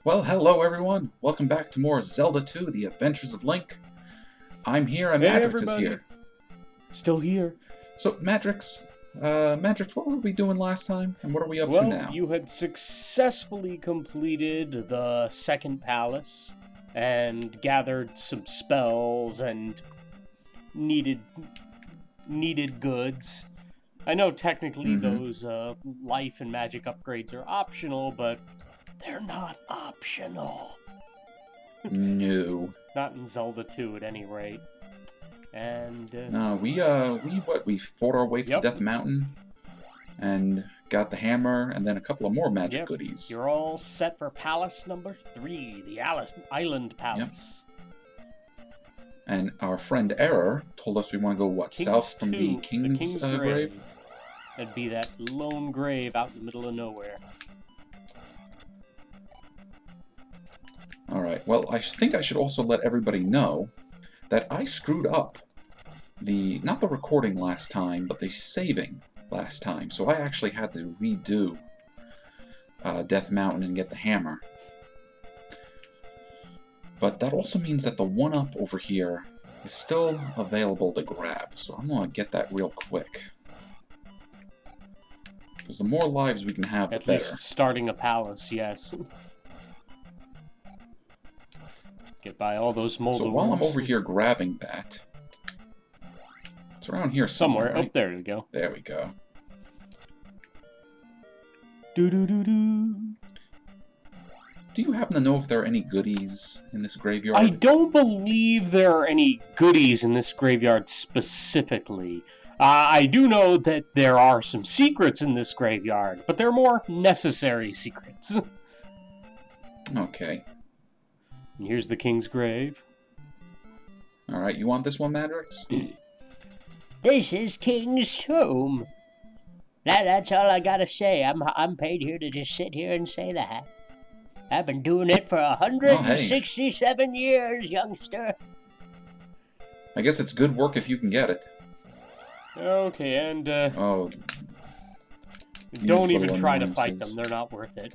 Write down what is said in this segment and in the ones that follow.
Well, hello everyone! Welcome back to more Zelda 2, The Adventures of Link. I'm here and Hey Madrix everybody. is here. Still here. So, Madrix, what were we doing last time, and what are we up to Well, now? you had successfully completed the second palace and gathered some spells and needed goods. I know technically those life and magic upgrades are optional, but they're not optional. No. Not in Zelda 2 at any rate. And No, we fought our way through Death Mountain, and got the hammer, and then a couple of more magic goodies. You're all set for Palace number 3, the Island Palace. Yep. And our friend Error told us we want to go, south from the King's grave? That'd be that lone grave out in the middle of nowhere. Alright, well, I think I should also let everybody know that I screwed up not the recording last time, but the saving last time. So I actually had to redo Death Mountain and get the hammer. But that also means that the 1-up over here is still available to grab. So I'm going to get that real quick. Because the more lives we can have, the better. At least starting a palace, yes. Get by all those mold. So while I'm over here grabbing that, it's around here somewhere. Right? Oh, there we go. There we go. Do. Do you happen to know if there are any goodies in this graveyard? I don't believe there are any goodies in this graveyard specifically. I do know that there are some secrets in this graveyard, but they're more necessary secrets. Okay. And here's the king's grave. Alright, you want this one, Madrix? This is King's tomb. That's all I gotta say. I'm paid here to just sit here and say that. I've been doing it for 167 years, youngster. I guess it's good work if you can get it. Okay, and oh, don't even try to fight them. They're not worth it.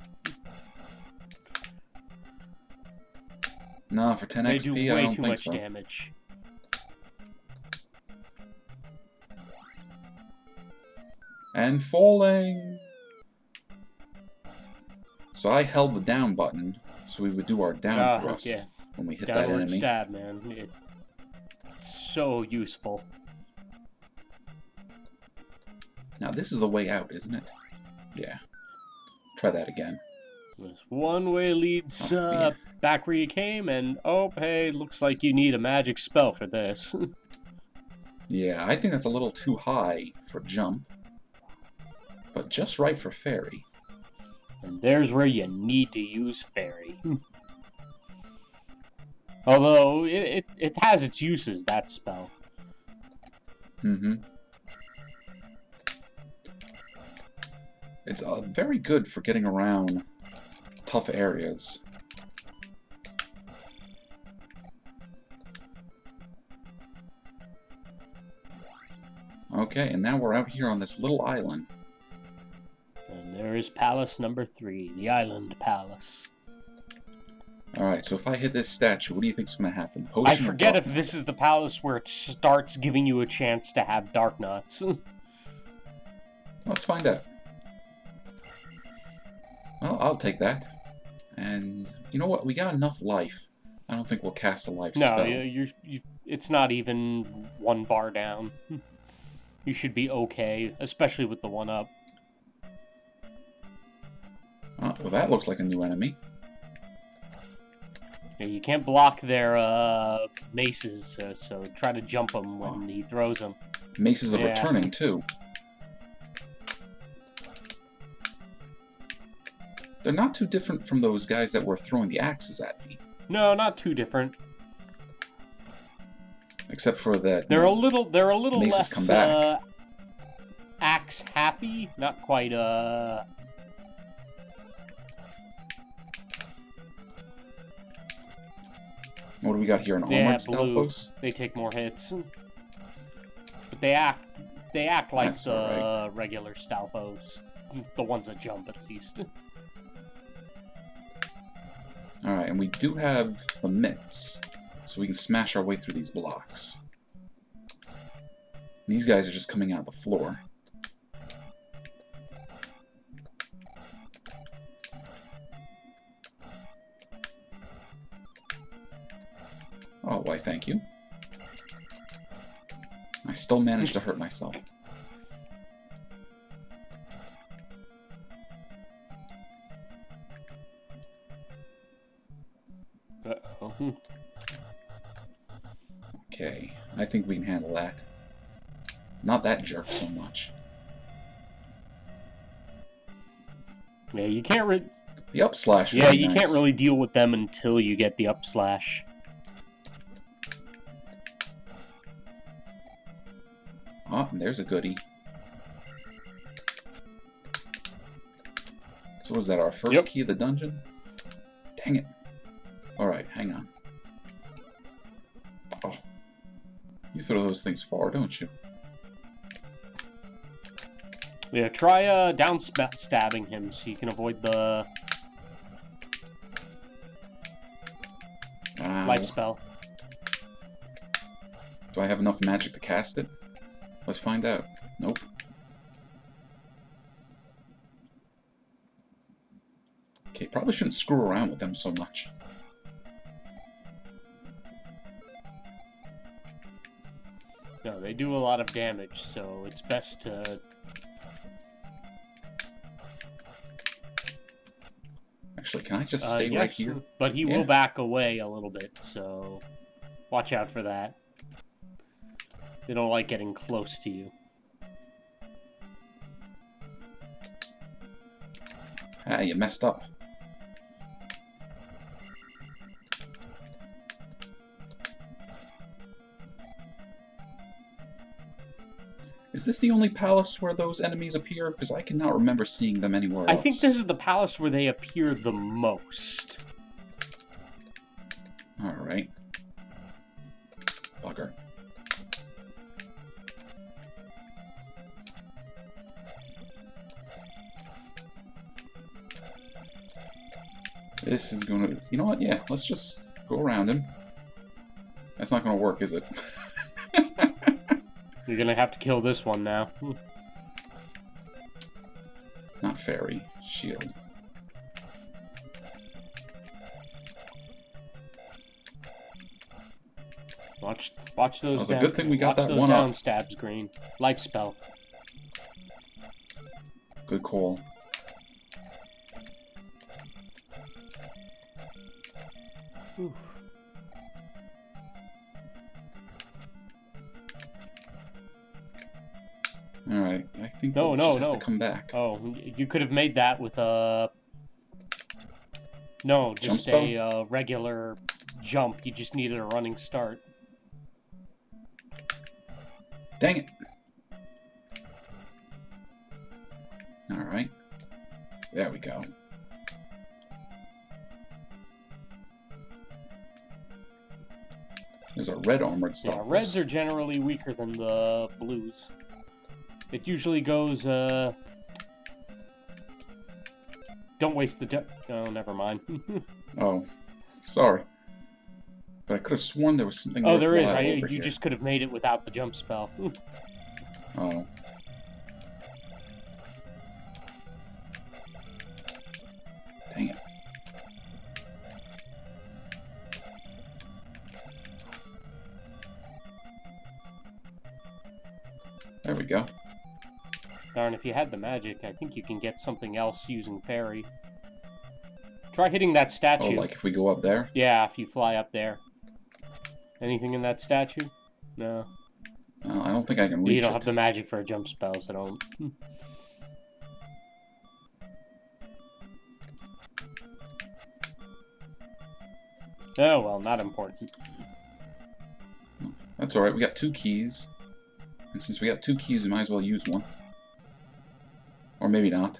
No, for 10 they XP, do I way don't too think much so. damage. And falling! So I held the down button, so we would do our down thrust when we hit that enemy. Downward stab, man. It's so useful. Now this is the way out, isn't it? Yeah. Try that again. This one way leads back where you came, and oh, hey, looks like you need a magic spell for this. Yeah, I think that's a little too high for jump, but just right for fairy. And there's where you need to use fairy. Although, it has its uses, that spell. It's very good for getting around tough areas. Okay, and now we're out here on this little island. And there is Palace number 3, the Island Palace. Alright, so if I hit this statue, what do you think is going to happen? I forget if this is the palace where it starts giving you a chance to have Dark Nuts. Let's find out. Well, I'll take that. And you know what? We got enough life. I don't think we'll cast a life spell. No, it's not even 1 bar down. You should be okay, especially with the 1-up. Oh, well, that looks like a new enemy. Yeah, you can't block their maces, so try to jump him when he throws them. Maces are returning, too. They're not too different from those guys that were throwing the axes at me. No, not too different. Except for that they're a little less come back. axe happy, not quite What do we got here? An armored Stalfos? They take more hits. But they act like the regular Stalfos. The ones that jump, at least. Alright, and we do have the mitts, so we can smash our way through these blocks. These guys are just coming out of the floor. Oh, why, thank you. I still managed to hurt myself. Uh-oh. Okay, I think we can handle that. Not that jerk so much. Yeah, you can't The up slash. Yeah, really you nice. can't really deal with them until you get the up slash. Oh, there's a goodie. So was that our first key of the dungeon? Dang it. Alright, hang on. Oh. You throw those things far, don't you? Yeah, try down stabbing him so you can avoid the life spell. Do I have enough magic to cast it? Let's find out. Nope. Okay, probably shouldn't screw around with them so much. No, they do a lot of damage, so it's best to... Actually, can I just stay right here? But he will back away a little bit, so watch out for that. They don't like getting close to you. Ah, you messed up. Is this the only palace where those enemies appear? Because I cannot remember seeing them anywhere else. I think this is the palace where they appear the most. Alright. Bugger. This is gonna... You know what? Yeah, let's just go around him. That's not gonna work, is it? You're gonna have to kill this one now. Not fairy. Shield. Watch those. That was a good thing we got that one down up. stabs, Green. Life spell. Good call. Oof. Alright, I think No, we'll no, just have no. to come back. Oh, you could have made that with a... No, Jump just spell? a regular jump. You just needed a running start. Dang it! Alright. There we go. There's a red armored stuff. Yeah, reds are generally weaker than the blues. It usually goes, Don't waste the oh, never mind. Oh, sorry. But I could have sworn there was something Oh, there is. worthwhile over You here. just could have made it without the jump spell. Oh. Dang it. There we go. Darn, if you had the magic, I think you can get something else using fairy. Try hitting that Oh, statue. like if we go up there? Yeah, if you fly up there. Anything in that statue? No. No, I don't think I can reach You don't it. have the magic for a jump spell, so don't. Oh, well, not important. That's alright, we got 2 keys. And since we got 2 keys, we might as well use one. Or maybe not.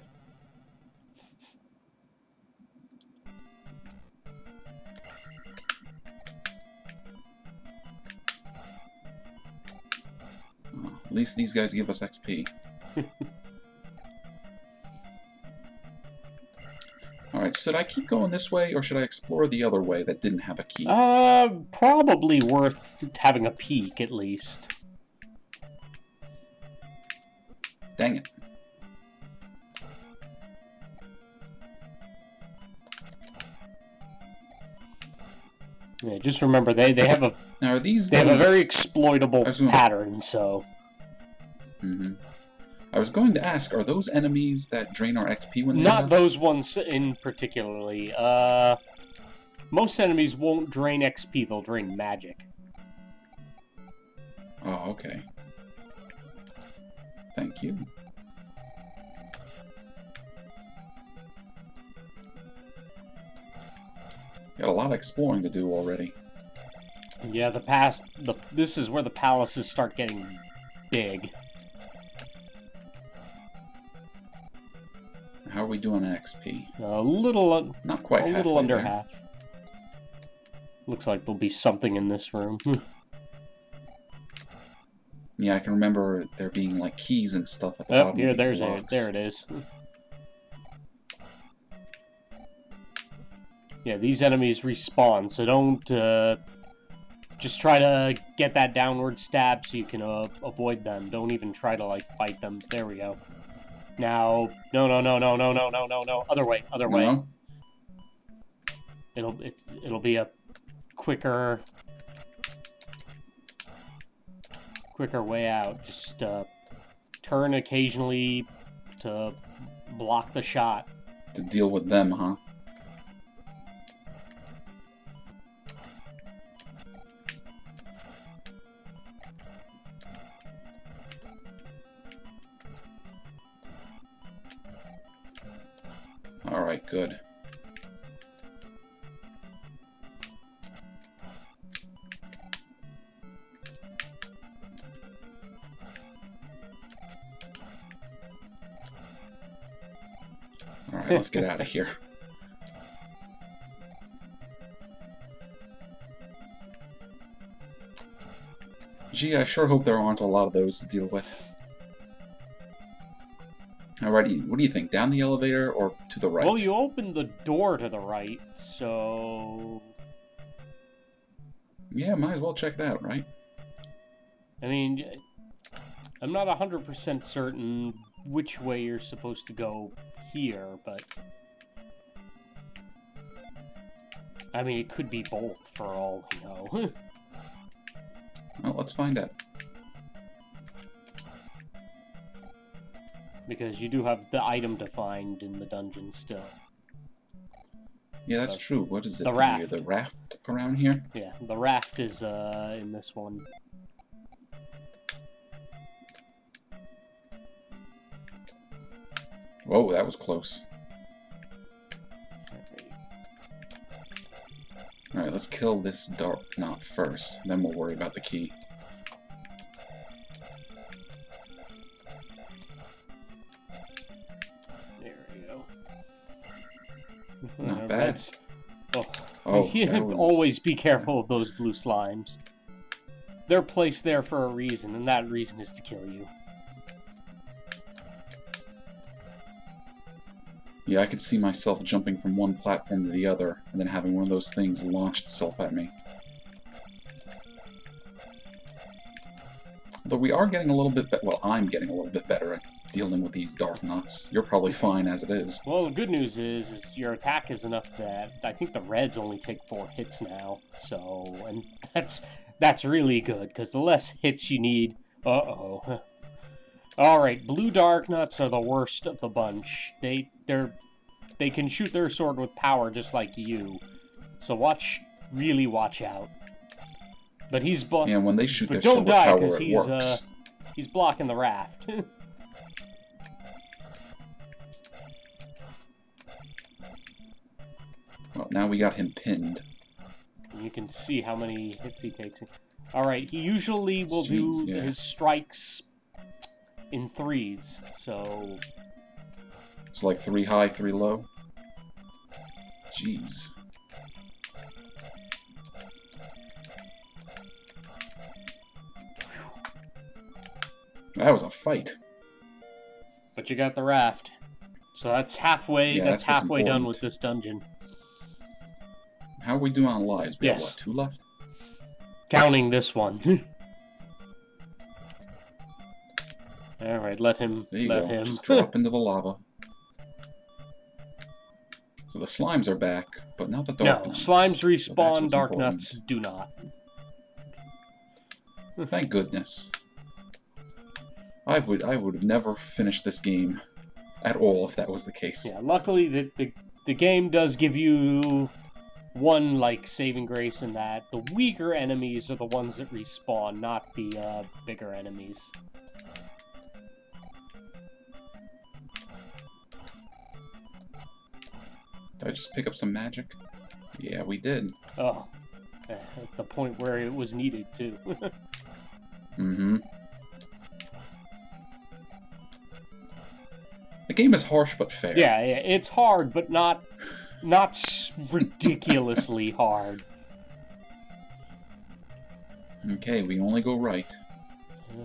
Oh, at least these guys give us XP. Alright, Alright, should I keep going this way, or should I explore the other way that didn't have a key? Probably worth having a peek, at least. Dang it. Yeah, just remember, they have a... Now, are these... They have a very exploitable pattern, so... I was going to ask, are those enemies that drain our XP when they hit us? Not those ones in particularly. Most enemies won't drain XP, they'll drain magic. Oh, okay. Thank you. Got a lot of exploring to do already. Yeah, this is where the palaces start getting big. How are we doing on XP? A little... Not quite a halfway little under there. half. Looks like there'll be something in this room. Yeah, I can remember there being like keys and stuff at the bottom here, of these there's blocks. it. There it is. Yeah, these enemies respawn, so don't just try to get that downward stab so you can avoid them. Don't even try to like fight them. There we go. Now, no, other way. No? It'll be a quicker way out. Just turn occasionally to block the shot. To deal with them, huh? Alright, good. Alright, let's get out of here. Gee, I sure hope there aren't a lot of those to deal with. Alrighty, what do you think? Down the elevator or to the right? Well, you opened the door to the right, so... Yeah, might as well check it out, right? I mean, I'm not 100% certain which way you're supposed to go here, but... I mean, it could be both, for all we know. Well, let's find out. Because you do have the item to find in the dungeon still. Yeah, that's true. What is it? The raft. The raft around here? Yeah, the raft is in this one. Whoa, that was close. Alright, let's kill this dark knot first, then we'll worry about the key. There we go. Not bad. Oh, you that was... always be careful of those blue slimes. They're placed there for a reason, and that reason is to kill you. Yeah, I could see myself jumping from one platform to the other, and then having one of those things launch itself at me. Although we are getting a little bit well, I'm getting a little bit better at dealing with these dark knots. You're probably fine as it is. Well, the good news is your attack is enough that I think the reds only take 4 hits now, so... And that's really good, because the less hits you need... Uh-oh. Alright, blue dark nuts are the worst of the bunch. They can shoot their sword with power just like you. So really watch out. But he's yeah, when they shoot their don't sword with die, power, it works. He's blocking the raft. Well, now we got him pinned. You can see how many hits he takes. Alright, he usually will do his strikes in 3s, so... It's like 3 high, 3 low. Jeez. That was a fight. But you got the raft. So that's halfway. Yeah, that's that's what's halfway done important. with this dungeon. How are we doing on lives? We have, Yes. what, 2 left? Counting this one. Alright, let him. There you let go. him. Just drop into the lava. So the slimes are back, but not the No, dark nuts. slimes So that's respawn, what's dark important. nuts do not. Thank goodness. I would have never finished this game at all if that was the case. Yeah, luckily the game does give you one, like, saving grace in that the weaker enemies are the ones that respawn, not the bigger enemies. Did I just pick up some magic? Yeah, we did. Oh, at the point where it was needed, too. Mm-hmm. The game is harsh but fair. Yeah, it's hard, but not ridiculously hard. Okay, we only go right. Yeah.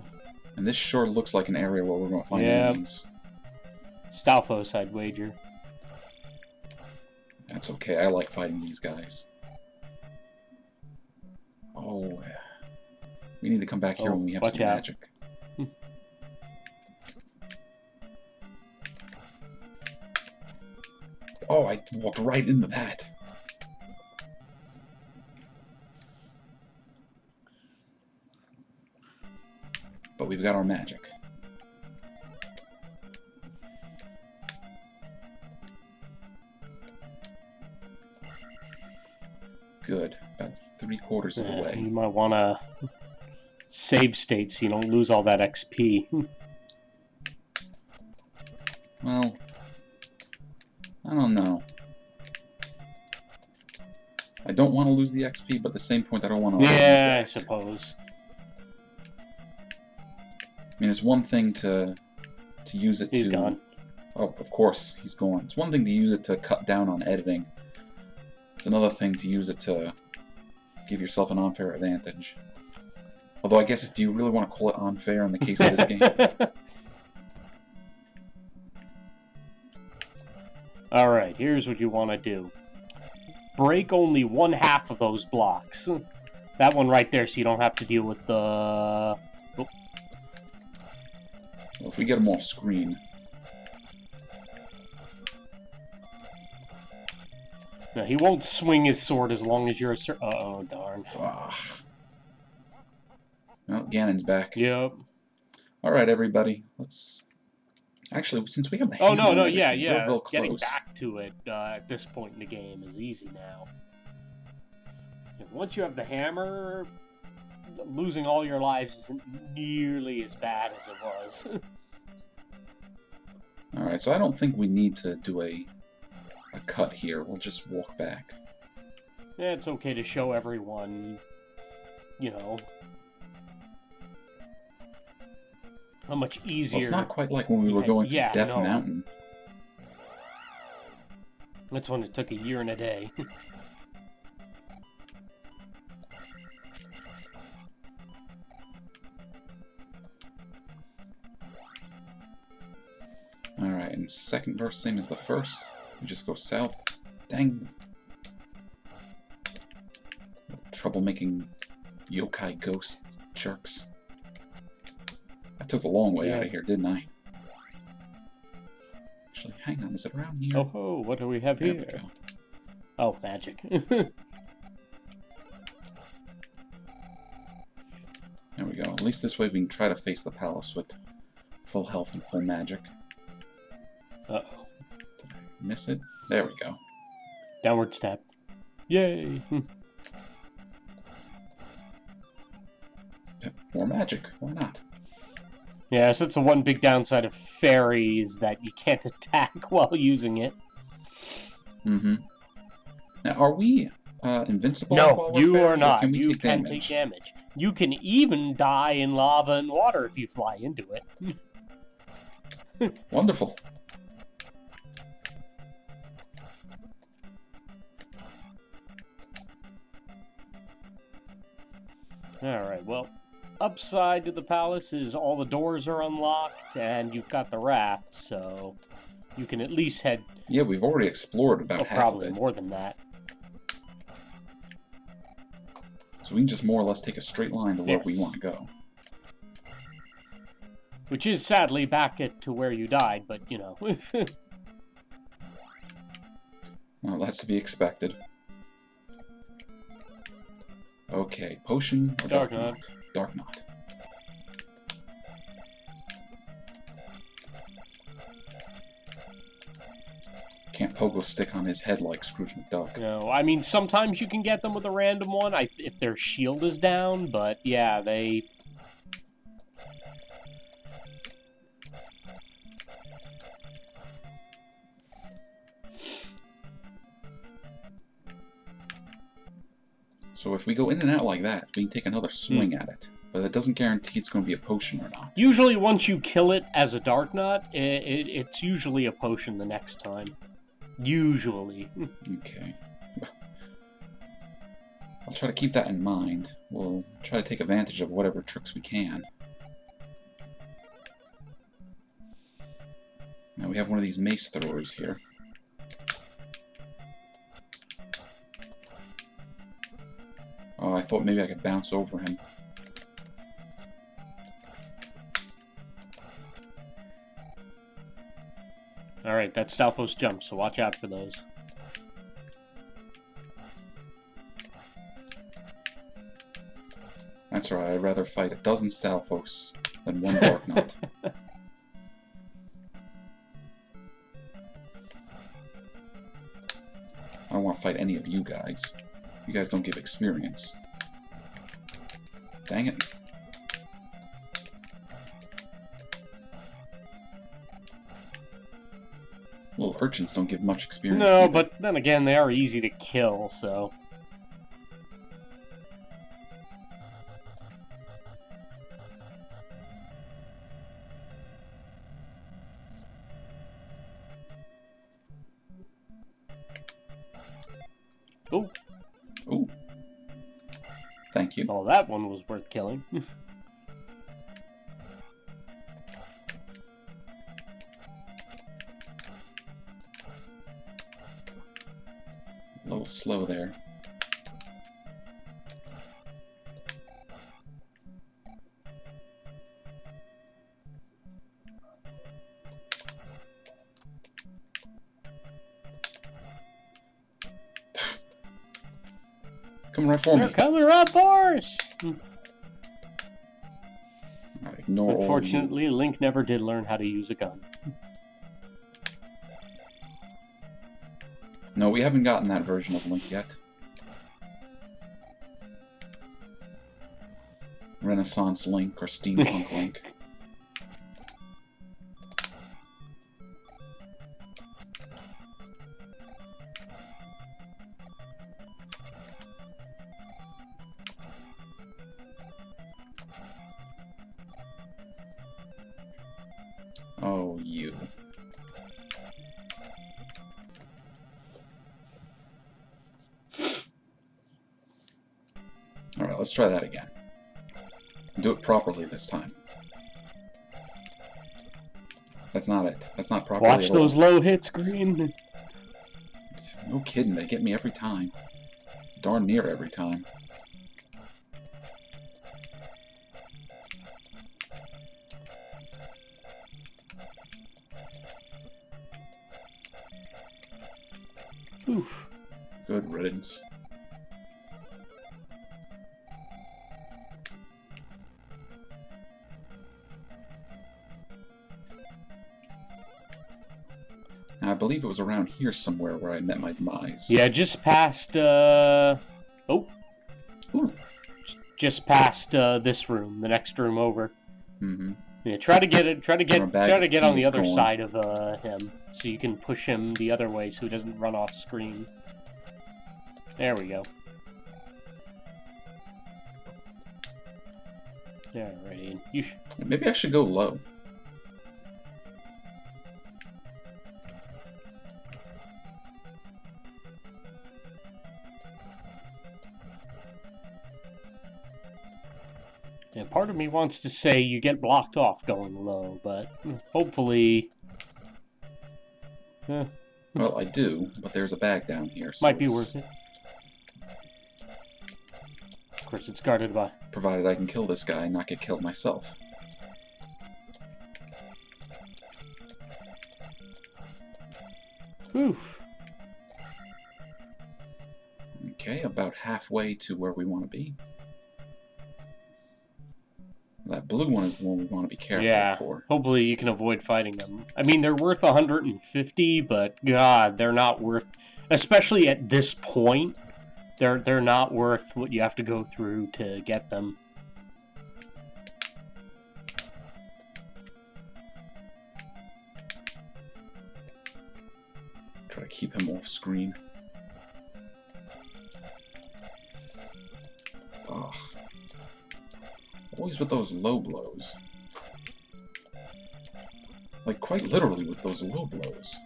And this sure looks like an area where we're going to find Yeah. enemies. Stalfos, I'd wager. That's okay, I like fighting these guys. Oh, we need to come back here when we have watch some out. magic. Oh, I walked right into that. But we've got our magic. Good. About 3/4 of the You way. might want to save state so you don't lose all that XP. Well, I don't know. I don't want to lose the XP, but at the same point, I don't want to Yeah, I lose that. suppose. I mean, it's one thing to use it He's to... gone. Oh, of course, he's gone. It's one thing to use it to cut down on editing. It's another thing to use it to give yourself an unfair advantage. Although, I guess, do you really want to call it unfair in the case of this game? Alright, here's what you want to do. Break only 1/2 of those blocks. That one right there, so you don't have to deal with the... Oh, Well, if we get him off screen... no, he won't swing his sword as long as you're a uh-oh, darn. Ugh. Well, Ganon's back. Yep. Alright, everybody. Let's... Actually, since we have the Oh, hammer no, and yeah, everything, we're real Getting close. back to it at this point in the game is easy now. Once you have the hammer, losing all your lives isn't nearly as bad as it was. Alright, so I don't think we need to do a cut here. We'll just walk back. Yeah, it's okay to show everyone, you know, how much easier. Well, it's not quite like when we were going through Yeah, Death no. Mountain. That's when it took a year and a day. Alright, and second verse, same as the first. We just go south. Dang. Troublemaking yokai ghost jerks. I took the long way out of here, didn't I? Actually, hang on, is it around here? Oh ho, what do we have There here? we go. Oh, magic. There we go. At least this way we can try to face the palace with full health and full magic. Uh-oh. Did I miss it? There we go. Downward step. Yay! More magic. Why not? Yeah, so that's the one big downside of fairy is that you can't attack while using it. Mm-hmm. Now, are we invincible No, while we're you fairy, are or not. Can we You take can damage? take damage. You can even die in lava and water if you fly into it. Wonderful. Alright, well, upside to the palace is all the doors are unlocked and you've got the raft, so you can at least head... Yeah, we've already explored about half of probably it. more than that. So we can just more or less take a straight line to where we want to go. Which is sadly back to where you died, but you know. Well, that's to be expected. Okay, potion or Dark Knot? Dark Knot. Can't pogo stick on his head like Scrooge McDuck. No, I mean, sometimes you can get them with a random one if their shield is down, but yeah, they... So if we go in and out like that, we can take another swing at it. But that doesn't guarantee it's going to be a potion or not. Usually once you kill it as a Dark Knot, it's usually a potion the next time. Usually. Okay. I'll try to keep that in mind. We'll try to take advantage of whatever tricks we can. Now we have one of these mace throwers here. Oh, I thought maybe I could bounce over him. Alright, that's Stalfos jump, so watch out for those. That's right, I'd rather fight a dozen Stalfos than one Dark Knot. I don't want to fight any of you guys. You guys don't give experience. Dang it. Little urchins don't give much experience No, either. but then again, they are easy to kill, so... Oh. Ooh. Thank you. Oh, that one was worth killing. A little slow there. Coming right for me. They're coming right for us! Right, ignore all Unfortunately, Link never did learn how to use a gun. No, we haven't gotten that version of Link yet. Renaissance Link or Steampunk Link. Oh, you. Alright, let's try that again. Do it properly this time. That's not it. That's not properly Watch at all. those low hits, Green. No kidding, they get me every time. Darn near every time. Oof. Good riddance. Now, I believe it was around here somewhere where I met my demise. Yeah, just past, oh. Ooh. Just past, this room, the next room over. Mm-hmm. Yeah, try to get on the other corn. side of, him, so you can push him the other way so he doesn't run off screen. There we go. Alrighty. Maybe I should go low. Yeah, part of me wants to say you get blocked off going low, but hopefully Eh, Well, I do, but there's a bag down here, so might be it's- worth it. Of course, it's guarded by... provided I can kill this guy and not get killed myself. Oof. Okay, about halfway to where we want to be. That blue one is the one we want to be careful Yeah, for. hopefully you can avoid fighting them. I mean, they're worth 150, but God, they're not worth... Especially at this point, they're not worth what you have to go through to get them. Try to keep him off screen. Ugh. Always with those low blows. Like, quite literally with those low blows.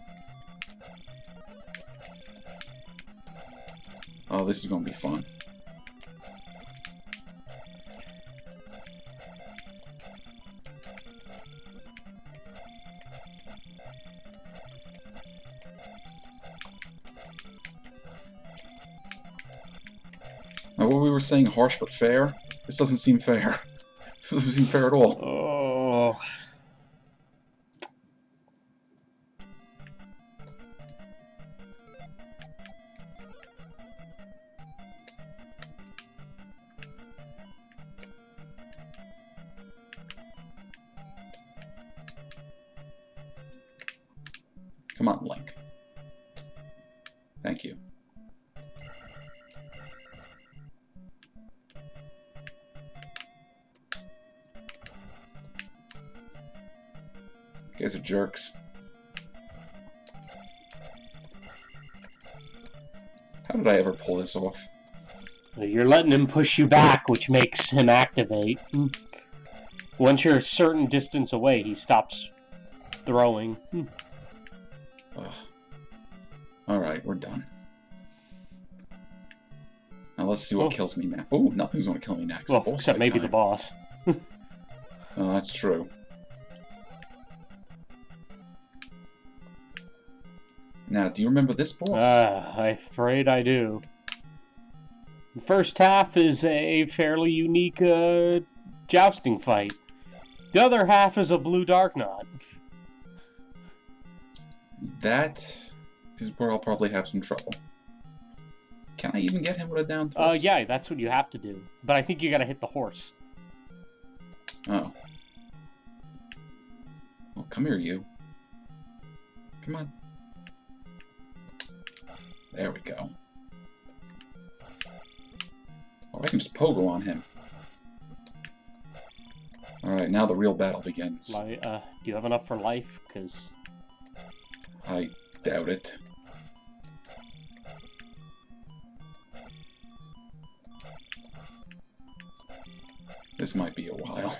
Oh, this is gonna be fun. Now, what we were saying, harsh but fair? This doesn't seem fair. This doesn't seem fair at all. Oh... Come on, Link. Thank you. You guys are jerks. How did I ever pull this off? You're letting him push you back, which makes him activate. Once you're a certain distance away, he stops throwing. Ugh. Alright, we're done. Now let's see what kills me next. Oh, nothing's gonna kill me next. Well, Boss except fight maybe time. the boss. Oh, that's true. Now, do you remember this boss? I'm afraid I do. The first half is a fairly unique jousting fight. The other half is a blue dark knot. That is where I'll probably have some trouble. Can I even get him with a down thrust? Yeah, that's what you have to do. But I think you gotta hit the horse. Oh. Well, come here, you. Come on. There we go. Oh, I can just pogo on him. Alright, now the real battle begins. Do you have enough for life? Because... I doubt it. This might be a while.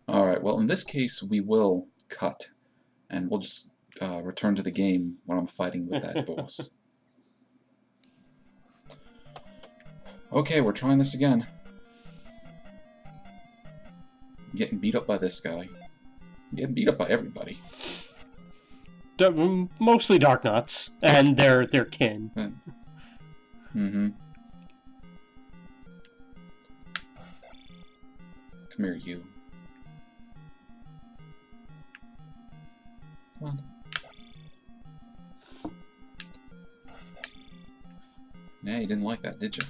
Alright, well in this case we will cut. And we'll just return to the game when I'm fighting with that boss. Okay, we're trying this again. I'm getting beat up by this guy. I'm getting beat up by everybody. Mostly dark knots. And their kin. Mm-hmm. Come here, you. Come on. Yeah, you didn't like that, did you?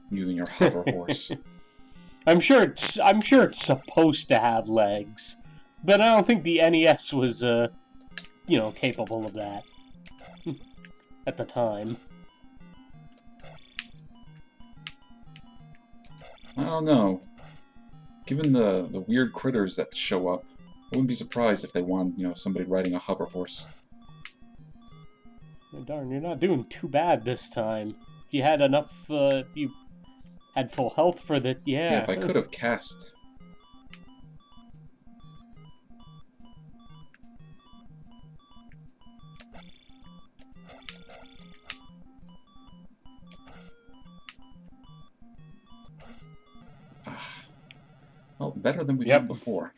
You and your hover horse. I'm sure it's supposed to have legs, but I don't think the NES was capable of that at the time. I don't know. Given the weird critters that show up, I wouldn't be surprised if they wanted, somebody riding a hover horse. Darn, you're not doing too bad this time. If you had enough, if you had full health for the... Yeah, if I could have cast... Well, better than we've done before.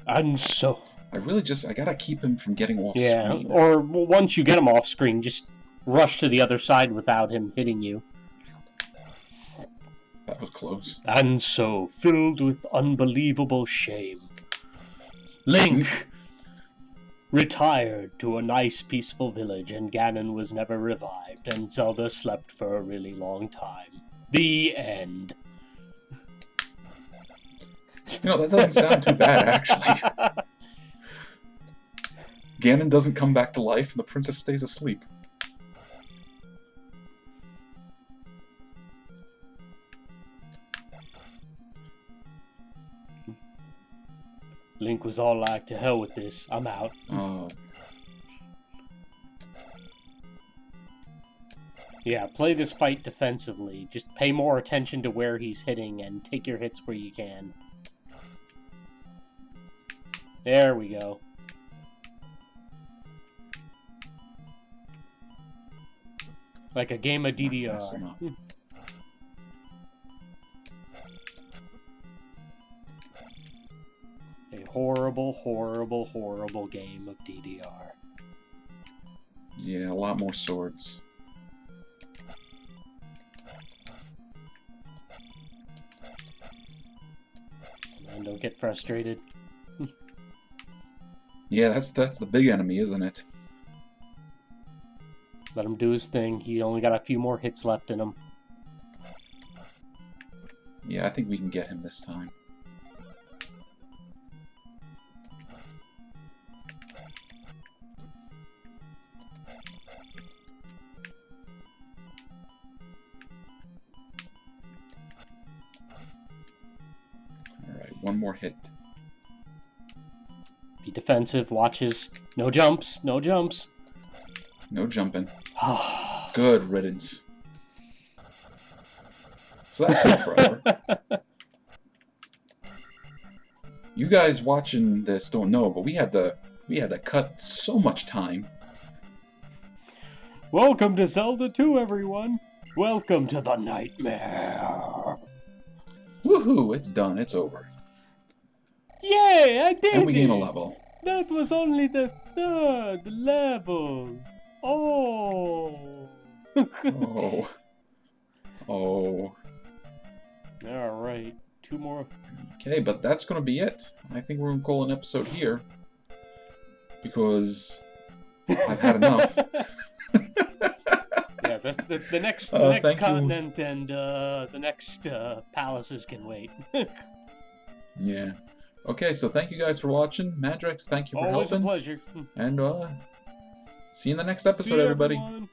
And so... I gotta keep him from getting off screen. Yeah, or once you get him off screen, just rush to the other side without him hitting you. That was close. And so, filled with unbelievable shame, Link retired to a nice, peaceful village, and Ganon was never revived, and Zelda slept for a really long time. The end. You know, that doesn't sound too bad, actually. Ganon doesn't come back to life, and the princess stays asleep. Link was all like, to hell with this, I'm out. Oh. Yeah, play this fight defensively. Just pay more attention to where he's hitting and take your hits where you can. There we go. Like a game of DDR. A horrible, horrible, horrible game of DDR. Yeah, a lot more swords. And don't get frustrated. Yeah, that's the big enemy, isn't it? Let him do his thing. He only got a few more hits left in him. Yeah, I think we can get him this time. Alright, one more hit. Be defensive, watches. No jumps, no jumps. No jumping. Good riddance. So that took forever. You guys watching this don't know, but we had to cut so much time. Welcome to Zelda 2, everyone. Welcome to the nightmare. Woohoo! It's done. It's over. Yay! I did it! And we gain a level. That was only the 3rd level. Oh. Oh. Oh. Alright, 2 more. Okay, but that's going to be it. I think we're going to call an episode here. Because I've had enough. Yeah, the next continent and the next palaces can wait. Yeah. Okay, so thank you guys for watching. Madrex, thank you for Always helping. Always a pleasure. And see you in the next episode, everybody. Everyone.